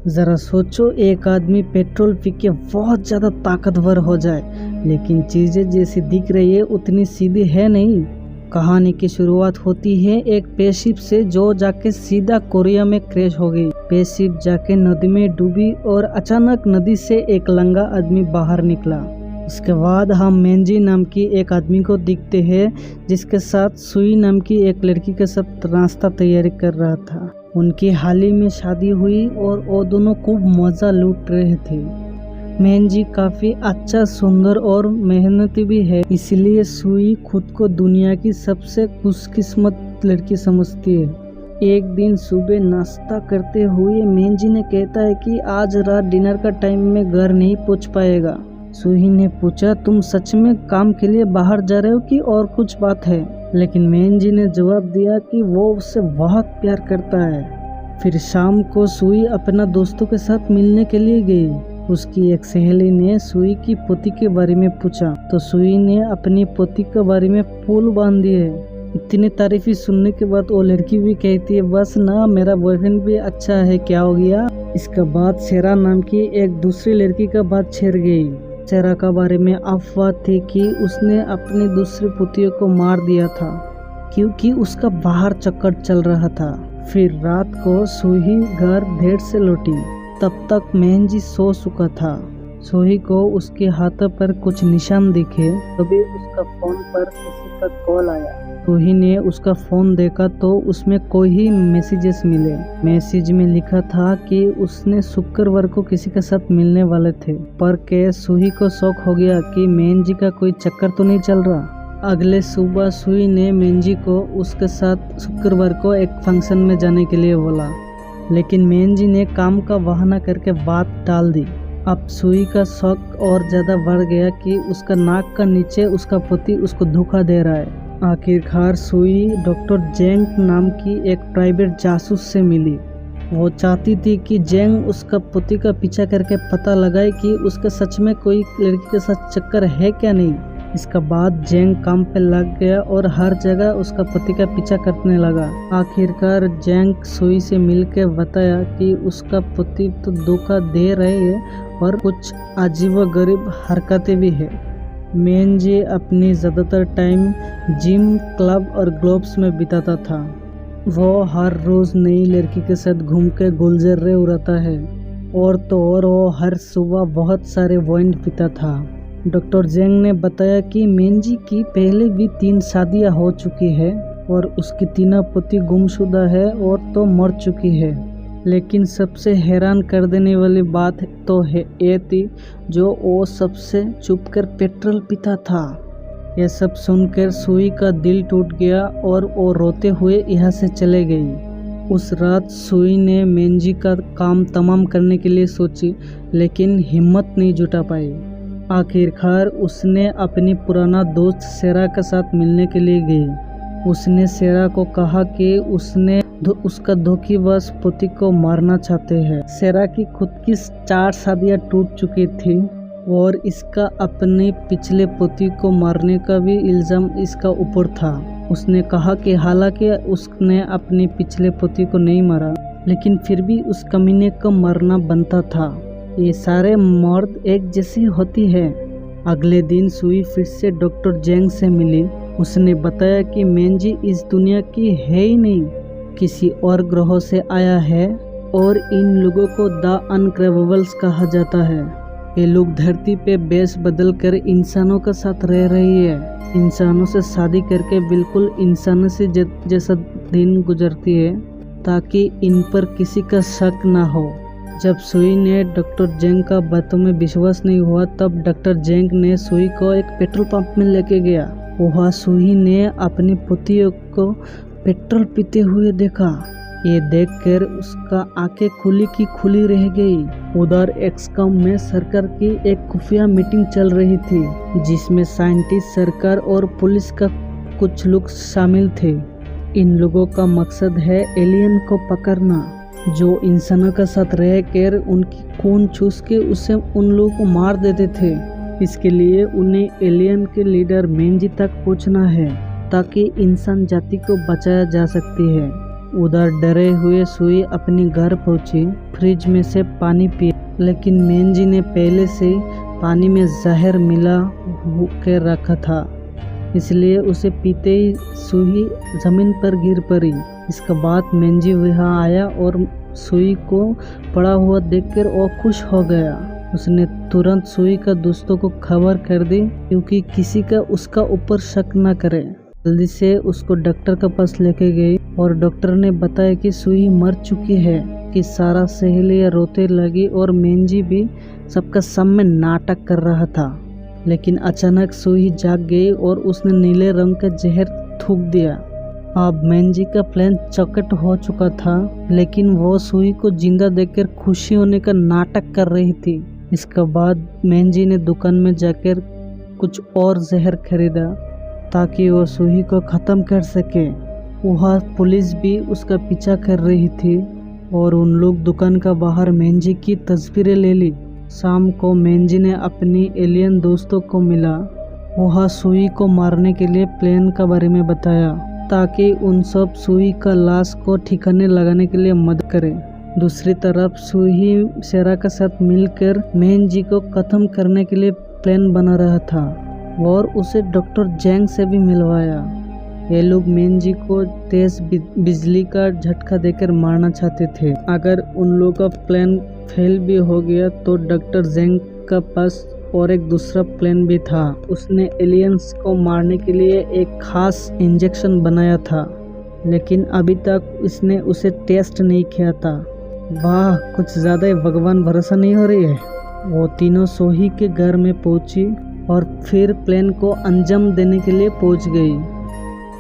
जरा सोचो, एक आदमी पेट्रोल पी के बहुत ज्यादा ताकतवर हो जाए, लेकिन चीजें जैसी दिख रही है उतनी सीधी है नहीं। कहानी की शुरुआत होती है एक स्पेसशिप से जो जाके सीधा कोरिया में क्रैश हो गई। स्पेसशिप जाके नदी में डूबी और अचानक नदी से एक लंगा आदमी बाहर निकला। उसके बाद हम मेंजी नाम की एक आदमी को दिखते हैं जिसके साथ सुई नाम की एक लड़की के साथ नाश्ता तैयारी कर रहा था। उनकी हाल ही में शादी हुई और वो दोनों खूब मजा लूट रहे थे। मेंजी काफी अच्छा, सुंदर और मेहनती भी है, इसलिए सुई खुद को दुनिया की सबसे खुशकिस्मत लड़की समझती है। एक दिन सुबह नाश्ता करते हुए मेंजी ने कहता है कि आज रात डिनर का टाइम में घर नहीं पहुंच पाएगा। सुही ने पूछा, तुम सच में काम के लिए बाहर जा रहे हो कि और कुछ बात है? लेकिन मेंजी ने जवाब दिया कि वो उससे बहुत प्यार करता है। फिर शाम को सुई अपना दोस्तों के साथ मिलने के लिए गई। उसकी एक सहेली ने सुई की पोती के बारे में पूछा तो सुई ने अपनी पोती के बारे में फूल बांध दिए। इतनी तारीफी सुनने के बाद वो लड़की भी कहती है, बस ना, मेरा बॉयफ्रेंड भी अच्छा है, क्या हो गया? इसके बाद सेरा नाम की एक दूसरी लड़की का बात छिड़ गई। सेरा का बारे में अफवाह थी कि उसने अपनी दूसरी पुतियों को मार दिया था क्योंकि उसका बाहर चक्कर चल रहा था। फिर रात को सुही घर देर से लौटी। तब तक मेंजी सो चुका था। सुही को उसके हाथों पर कुछ निशान दिखे, तभी उसका फोन पर किसी का कॉल आया। सुही ने उसका फोन देखा तो उसमें कोई ही मैसेजेस मिले। मैसेज में लिखा था कि उसने शुक्रवार को किसी के साथ मिलने वाले थे। पर के सुही को शौक हो गया कि मेंजी का कोई चक्कर तो नहीं चल रहा। अगले सुबह सुही ने मेंजी को उसके साथ शुक्रवार को एक फंक्शन में जाने के लिए बोला, लेकिन मेंजी ने काम का बहाना करके बात टाल दी। अब सुई का शौक और ज्यादा बढ़ गया कि उसका नाक का नीचे उसका पति उसको धोखा दे रहा है। आखिरकार सुई डॉक्टर जेंग नाम की एक प्राइवेट जासूस से मिली। वो चाहती थी कि जेंग उसका पति का पीछा करके पता लगाए कि उसका सच में कोई लड़की के साथ चक्कर है क्या नहीं। इसके बाद जेंग काम पे लग गया और हर जगह उसका पति का पीछा करने लगा। आखिरकार जेंग सुई से मिलकर बताया कि उसका पति तो धोखा दे रहे हैं और कुछ अजीबोगरीब हरकतें भी है। मेंजी अपनी ज़्यादातर टाइम जिम, क्लब और क्लब्स में बिताता था। वो हर रोज़ नई लड़की के साथ घूम के गुलजर्रे उड़ाता है और तो और वो हर सुबह बहुत सारे वाइन पीता था। डॉक्टर जेंग ने बताया कि मेंजी की पहले भी 3 शादियां हो चुकी है और उसकी तीनों पति गुमशुदा है और तो मर चुकी है। लेकिन सबसे हैरान कर देने वाली बात तो ये थी जो वो सबसे छुपकर पेट्रोल पीता था। यह सब सुनकर सुई का दिल टूट गया और वो रोते हुए यहाँ से चले गई। उस रात सुई ने मेंजी का काम तमाम करने के लिए सोची, लेकिन हिम्मत नहीं जुटा पाई। आखिरकार उसने अपनी पुराना दोस्त सेरा के साथ मिलने के लिए गई। उसने सेरा को कहा कि उसने उसका धोखेबाज पति को मारना चाहते हैं। सेरा की खुद की 4 शादियां टूट चुकी थी और इसका अपने पिछले पति को मारने का भी इल्जाम इसका ऊपर था। उसने कहा कि हालांकि उसने अपने पिछले पति को नहीं मारा, लेकिन फिर भी उस कमीने को मरना बनता था। ये सारे मर्द एक जैसी होती है। अगले दिन सुई फिर से डॉक्टर जेंग से मिली। उसने बताया कि मेंजी इस दुनिया की है ही नहीं, किसी और ग्रहों से आया है और इन लोगों को द अनक्रेवेबल्स कहा जाता है। ये लोग धरती पे बेस बदल कर इंसानों के साथ रह रही है। इंसानों से शादी करके बिल्कुल इंसानों से जैसा दिन गुजरती है ताकि इन पर किसी का शक ना हो। जब सुई ने डॉक्टर जेंग का बातों में विश्वास नहीं हुआ, तब डॉक्टर जेंग ने सुई को एक पेट्रोल पंप में लेके गया। वहाँ सुई ने अपनी पुतियों को पेट्रोल पीते हुए देखा। ये देखकर उसका आंखें खुली की खुली रह गई। उधर एक्सकॉम में सरकार की एक खुफिया मीटिंग चल रही थी जिसमें साइंटिस्ट, सरकार और पुलिस का कुछ लोग शामिल थे। इन लोगों का मकसद है एलियन को पकड़ना जो इंसानों के साथ रहकर उनकी खून चूस के उसे उन लोगों को मार देते थे। इसके लिए उन्हें एलियन के लीडर मेंजी तक पहुंचना है ताकि इंसान जाति को बचाया जा सकती है। उधर डरे हुए सुई अपनी घर पहुंची, फ्रिज में से पानी पिया, लेकिन मेंजी ने पहले से ही पानी में जहर मिला के रखा था, इसलिए उसे पीते ही सुई जमीन पर गिर पड़ी। इसके बाद मेंजी वहाँ आया और सुई को पड़ा हुआ देखकर वो खुश हो गया। उसने तुरंत सुई का दोस्तों को खबर कर दी क्योंकि किसी का उसका ऊपर शक न करे। जल्दी से उसको डॉक्टर के पास लेके गई और डॉक्टर ने बताया कि सुई मर चुकी है। कि सारा सहेलियाँ रोते लगी और मेंजी भी सबका सामने नाटक कर रहा था। लेकिन अचानक सुई जाग गई और उसने नीले रंग का जहर थूक दिया। अब मेंजी का प्लान चौकट हो चुका था, लेकिन वो सुई को जिंदा देखकर खुशी होने का नाटक कर रही थी। इसके बाद मेंजी ने दुकान में जाकर कुछ और जहर खरीदा ताकि वो सुई को ख़त्म कर सके। वहाँ पुलिस भी उसका पीछा कर रही थी और उन लोग दुकान का बाहर मेंजी की तस्वीरें ले ली। शाम को मेंजी ने अपनी एलियन दोस्तों को मिला। वहाँ सुई को मारने के लिए प्लान के बारे में बताया ताकि उन सब सुई का लाश को ठिकाने लगाने के लिए मदद करें। दूसरी तरफ सुई सेरा के साथ मिलकर मेंजी को खत्म करने के लिए प्लान बना रहा था और उसे डॉक्टर जैंग से भी मिलवाया। ये लोग मेंजी को तेज बिजली का झटका देकर मारना चाहते थे। अगर उन लोगों का प्लान फेल भी हो गया तो डॉक्टर जैंग का पास और एक दूसरा प्लान भी था। उसने एलियंस को मारने के लिए एक खास इंजेक्शन बनाया था, लेकिन अभी तक उसने उसे टेस्ट नहीं किया था। वाह, कुछ ज़्यादा ही भगवान भरोसा नहीं हो रही है। वो तीनों सोही के घर में पहुंची और फिर प्लान को अंजाम देने के लिए पहुंच गई।